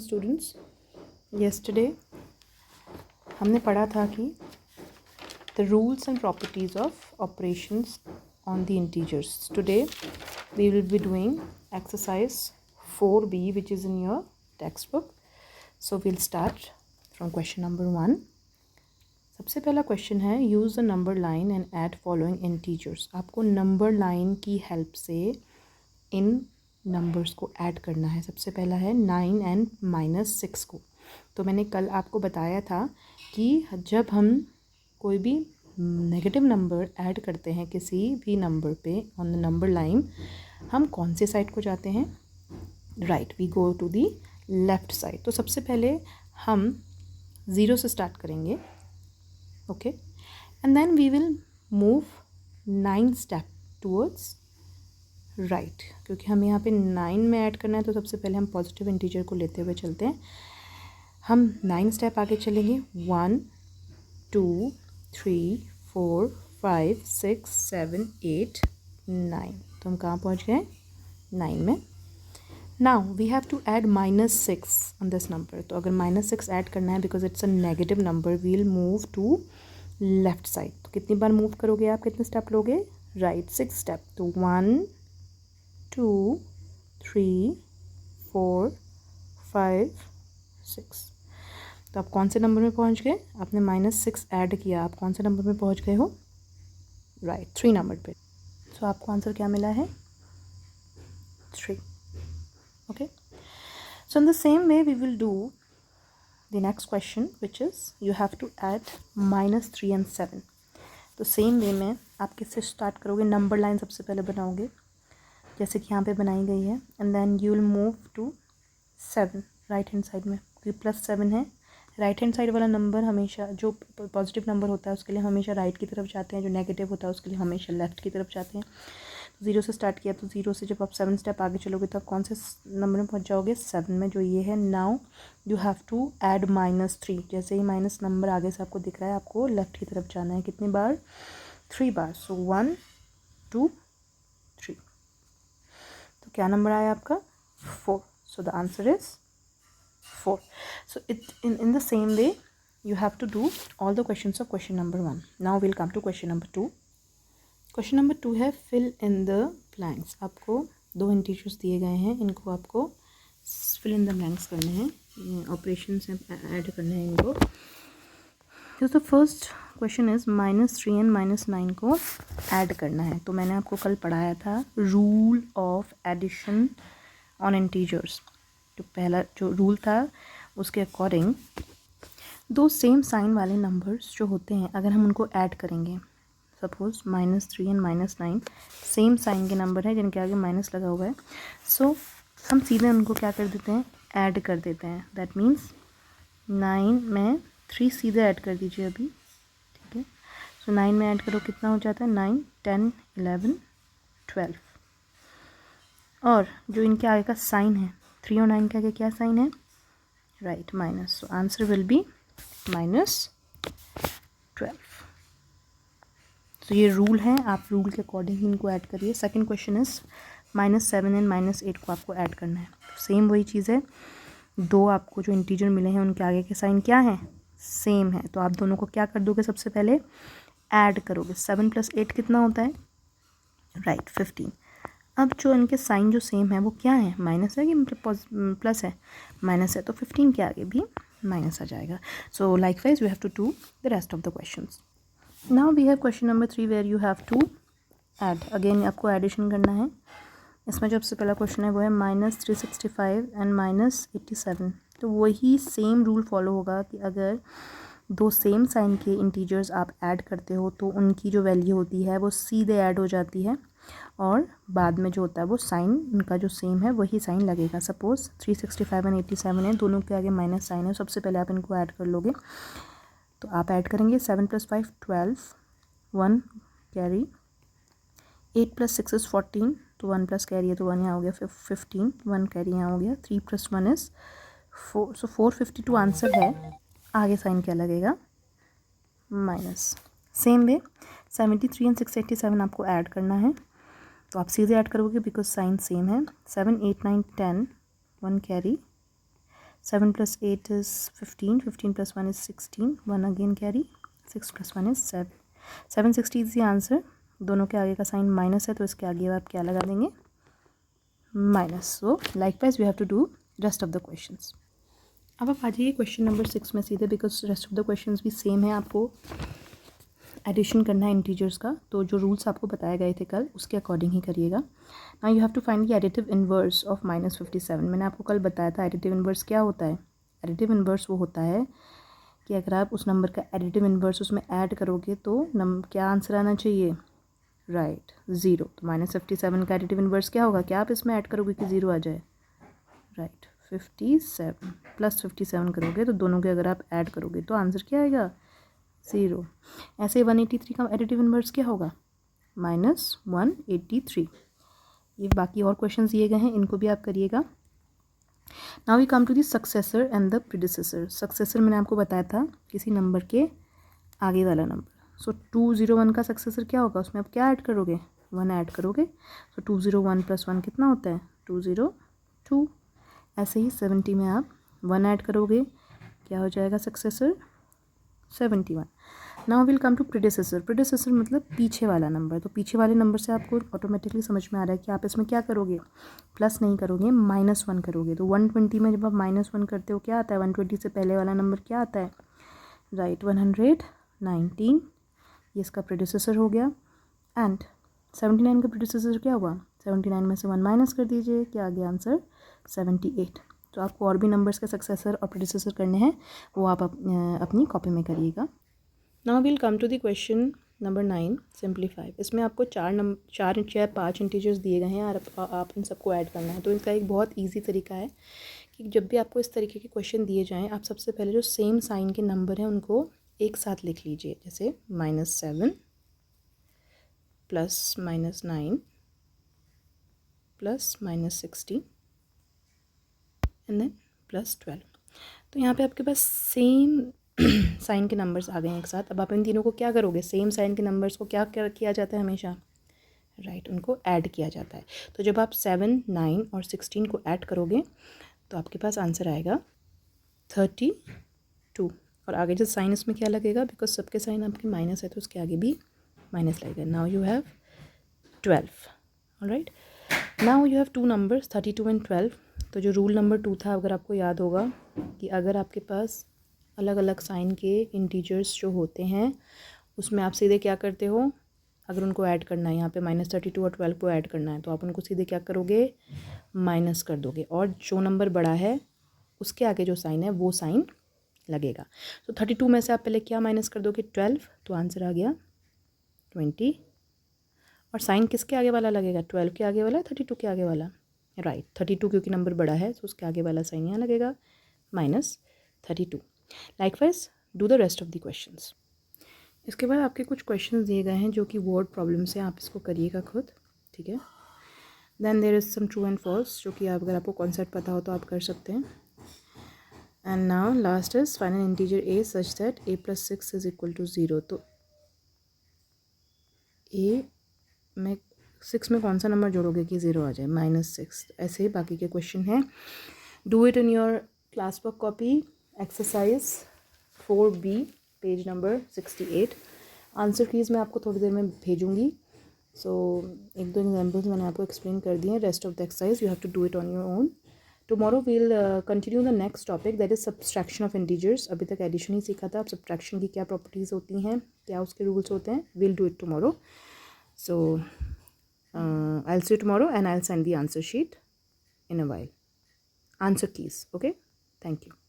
Morning students. Yesterday हमने पढ़ा था कि the rules and properties of operations on the integers. Today we will be doing exercise 4B which is in your textbook. So we'll start from question number 1. सबसे पहला question है use the number line and add following integers. आपको number line की help से इन numbers को add करना है. सबसे पहला है 9 एंड -6 को. तो मैंने कल आपको बताया था कि जब हम कोई भी नेगेटिव नंबर ऐड करते हैं किसी भी नंबर पे ऑन द नंबर लाइन, हम कौन से साइड को जाते हैं? Right, we go to the left side. तो सबसे पहले हम 0 से स्टार्ट करेंगे. Okay, and then we will move 9 step towards right. क्योंकि हम यहाँ पे 9 में ऐड करना है तो सबसे पहले हम पॉजिटिव इंटीजर को लेते हुए चलते हैं. हम 9 स्टेप आगे चलेंगे. 1 2 3 4 5 6 7 8 9. तो हम कहाँ पहुँच गए? 9 में. Now we have to add -6 on this number. तो अगर -6 ऐड करना है because it's a negative number, we will move to left side. तो कितनी बार मूव करोगे आप? कितने स्टेप लोगे? Right, 6 step. तो 1 2 3 4 5 6. तो आप कौन से नंबर में पहुंच गए? आपने -6 ऐड किया, आप कौन से नंबर में पहुंच गए हो? राइट, 3 नंबर पे. सो आपको आंसर क्या मिला है? 3. Okay, so in the same way we will do the next question which is you have to add -3 and 7. तो सेम वे में आप किससे स्टार्ट करोगे? नंबर लाइन सबसे पहले बनाओगे जैसे कि यहाँ पे बनाई गई है, and then you will move to 7 right hand side में. क्योंकि +7 है. राइट हैंड साइड वाला नंबर हमेशा, जो पॉजिटिव नंबर होता है उसके लिए हमेशा राइट की तरफ जाते हैं, जो नेगेटिव होता है उसके लिए हमेशा लेफ्ट की तरफ जाते हैं. 0 से स्टार्ट किया तो 0 से जब आप 7 स्टेप आगे चलोगे तो आप कौन से नंबर में पहुंच जाओगे? 7 में, जो ये है. Now you have to add -3. जैसे ही माइनस नंबर आगे से आपको दिख रहा है, आपको लेफ्ट की तरफ जाना है. कितनी बार? 3 बार. सो 1 2 3. तो क्या नंबर आया आपका? 4. So the answer is 4. So in the same way you have to do all the questions of question number 1. Now we'll come to question number 2. Question number 2 है fill in the blanks. आपको 2 integers दिए गए हैं, इनको आपको fill in the blanks करने हैं, operations add करने हैं इनको. तो the first question is -3 and -9 को ऐड करना है. तो मैंने आपको कल पढ़ाया था rule of addition on integers. तो पहला जो रूल था उसके अकॉर्डिंग 2 सेम साइन वाले नंबर्स जो होते हैं, अगर हम उनको ऐड करेंगे, सपोज -3 एंड -9 सेम साइन के नंबर हैं जिनके आगे माइनस लगा हुआ है. सो हम सीधे उनको क्या कर देते हैं? ऐड कर देते हैं. दैट मीन्स 9 में 3 सीधे ऐड कर दीजिए अभी. ठीक है, सो 9 में ऐड करो, कितना हो जाता है? 9 10 11 12. और जो इनके आगे का साइन है, 3 और 9 के आगे क्या साइन है? Right, minus. So answer will be -12. तो ये रूल है, आप रूल के अकॉर्डिंग इनको ऐड करिए. सेकंड क्वेश्चन इज -7 एंड -8 को आपको ऐड करना है. सेम वही चीज़ है, 2 आपको जो इंटीजर मिले हैं उनके आगे के साइन क्या हैं? सेम है. तो आप दोनों को क्या कर दोगे? सबसे पहले ऐड करोगे. 7 + 8 कितना होता है? राइट, 15. अब जो इनके साइन जो सेम है वो क्या है? माइनस है कि प्लस है? माइनस है. तो 15 के आगे भी माइनस आ जाएगा. So likewise we have to do the rest of the questions. Now we have question number 3 where you have to add. Again आपको एडिशन करना है. इसमें जो सबसे पहला क्वेश्चन है वो है -365 एंड -87. तो वही सेम रूल फॉलो होगा कि अगर 2 सेम साइन के इंटीजर्स आप ऐड करते हो तो उनकी जो वैल्यू होती है वो सीधे ऐड हो जाती है, और बाद में जो होता है वो साइन उनका जो सेम है वही साइन लगेगा. सपोज 365 एंड 87 है, दोनों के आगे माइनस साइन है. सबसे पहले आप इनको ऐड कर लोगे. तो आप ऐड करेंगे 7 + 5 12, 1 कैरी. 8 + 6 इज़ 14, तो 1 प्लस कैरी है तो 1 यहाँ हो गया. 15, 1 कैरी यहाँ हो गया. 3 + 1 इज़ 4. सो 452 आंसर है. आगे साइन क्या लगेगा? माइनस. सेम वे 73 एंड 687 आपको ऐड करना है. तो आप सीधे ऐड करोगे बिकॉज साइन सेम है. 7 8 9 10, 1 carry. 7 plus 8 is 15. 15 plus 1 is 16. 1 again carry. 6 plus 1 is 7. 760 is the answer. दोनों के आगे का साइन माइनस है तो इसके आगे आप क्या लगा देंगे? Minus. So likewise we have to do rest of the questions. अब आप आ जाइए क्वेश्चन नंबर 6 में सीधे, because rest of the questions भी सेम है. आपको एडिशन करना है इंटीजर्स का, तो जो रूल्स आपको बताए गए थे कल उसके अकॉर्डिंग ही करिएगा. Now you have to find the additive inverse of -57. मैंने आपको कल बताया था एडिटिव इनवर्स क्या होता है. एडिटिव इनवर्स वो होता है कि अगर आप उस नंबर का एडिटिव इनवर्स उसमें ऐड करोगे तो क्या आंसर आना चाहिए? राइट, 0. तो -57 का एडिटिव इनवर्स क्या होगा? क्या आप इसमें ऐड करोगे कि 0 आ जाए? राइट, 57 प्लस 57 करोगे तो दोनों के अगर आप ऐड करोगे तो आंसर क्या आएगा? 0. ऐसे 183 का एडिटिव इनवर्स क्या होगा? -183. ये बाकी और क्वेश्चन दिए गए हैं, इनको भी आप करिएगा. Now we come to the successor and the predecessor. Successor मैंने आपको बताया था किसी नंबर के आगे वाला नंबर. सो 201 का सक्सेसर क्या होगा? उसमें आप क्या ऐड करोगे? 1 ऐड करोगे. सो 201 + 1 कितना होता है? 202. ऐसे ही 70 में आप 1 ऐड करोगे, क्या हो जाएगा successor? 71. Now will come to predecessor. Predecessor मतलब पीछे वाला नंबर. तो पीछे वाले नंबर से आपको ऑटोमेटिकली समझ में आ रहा है कि आप इसमें क्या करोगे? प्लस नहीं करोगे, -1 करोगे. तो 120 में जब आप -1 करते हो क्या आता है? 120 से पहले वाला नंबर क्या आता है? राइट, 119. ये इसका प्रीडिसेसर हो गया. एंड 79 का प्रीडिसेसर क्या होगा? 79 में से 1 माइनस कर दीजिए, क्या आ गया आंसर? 78. तो आपको और भी नंबर्स के सक्सेसर और प्रीडिसेसर करने हैं, वो आप अपनी कॉपी में करिएगा. Now will come to the question number 9, simplify. इसमें आपको 5 इंटीजर्स दिए गए हैं और आप इन सबको ऐड करना है. तो इसका एक बहुत ईजी तरीका है कि जब भी आपको इस तरीके के क्वेश्चन दिए जाएँ, आप सबसे पहले जो सेम साइन के नंबर हैं उनको एक साथ लिख लीजिए. जैसे -7 प्लस -9 प्लस -16 एंड देन +12. तो यहाँ पे आपके पास सेम साइन के नंबर्स आ गए हैं एक साथ. अब आप इन तीनों को क्या करोगे? सेम साइन के नंबर्स को क्या किया जाता है हमेशा? राइट, उनको ऐड किया जाता है. तो जब आप 7, 9 और 16 को ऐड करोगे तो आपके पास आंसर आएगा 32. और आगे जो साइन इसमें क्या लगेगा? बिकॉज सबके साइन आपके माइनस है तो उसके आगे भी माइनस लगेगा. Now you have 12. Alright, now you have 2 numbers 32 and 12. तो जो रूल नंबर 2 था, अगर आपको याद होगा कि अगर आपके पास अलग अलग साइन के इंटीजर्स जो होते हैं उसमें आप सीधे क्या करते हो? अगर उनको ऐड करना है, यहाँ पे -32 और 12 को ऐड करना है, तो आप उनको सीधे क्या करोगे? माइनस कर दोगे. और जो नंबर बड़ा है उसके आगे जो साइन है वो साइन लगेगा. तो 32 में से आप पहले क्या माइनस कर दोगे? 12. तो आंसर आ गया 20. और साइन किसके आगे वाला लगेगा? 12 के आगे वाला, 32 के आगे वाला. राइट, 32 क्योंकि नंबर बड़ा है तो उसके आगे वाला साइन यहाँ लगेगा -32. Likewise do the rest of the questions. इसके बाद आपके कुछ क्वेश्चंस दिए गए हैं जो कि वर्ड प्रॉब्लम से, आप इसको करिएगा खुद. ठीक है. Then there is some true and false जो कि अगर आपको कॉन्सेप्ट पता हो तो आप कर सकते हैं. And now last is find an integer a such that a + 6 is equal to 0. तो a में 6 में कौन सा नंबर जोड़ोगे कि 0 आ जाए? -6. ऐसे ही बाकी के क्वेश्चन हैं. Do it in your class work copy, exercise 4B, page number 68. Answer keys मैं आपको थोड़ी देर में भेजूँगी. सो एक दो एग्जाम्पल्स मैंने आपको एक्सप्लेन कर दिए हैं. Rest of the exercise you have to do it on your own. Tomorrow we'll continue the next topic, that is subtraction of integers. अभी तक एडिशन ही सीखा था. अब सब्सट्रैक्शन की क्या प्रॉपर्टीज़ होती हैं, क्या उसके रूल्स होते हैं, we'll do it tomorrow. So I'll see you tomorrow and I'll send the answer sheet in a while. Answer keys. Okay? Thank you.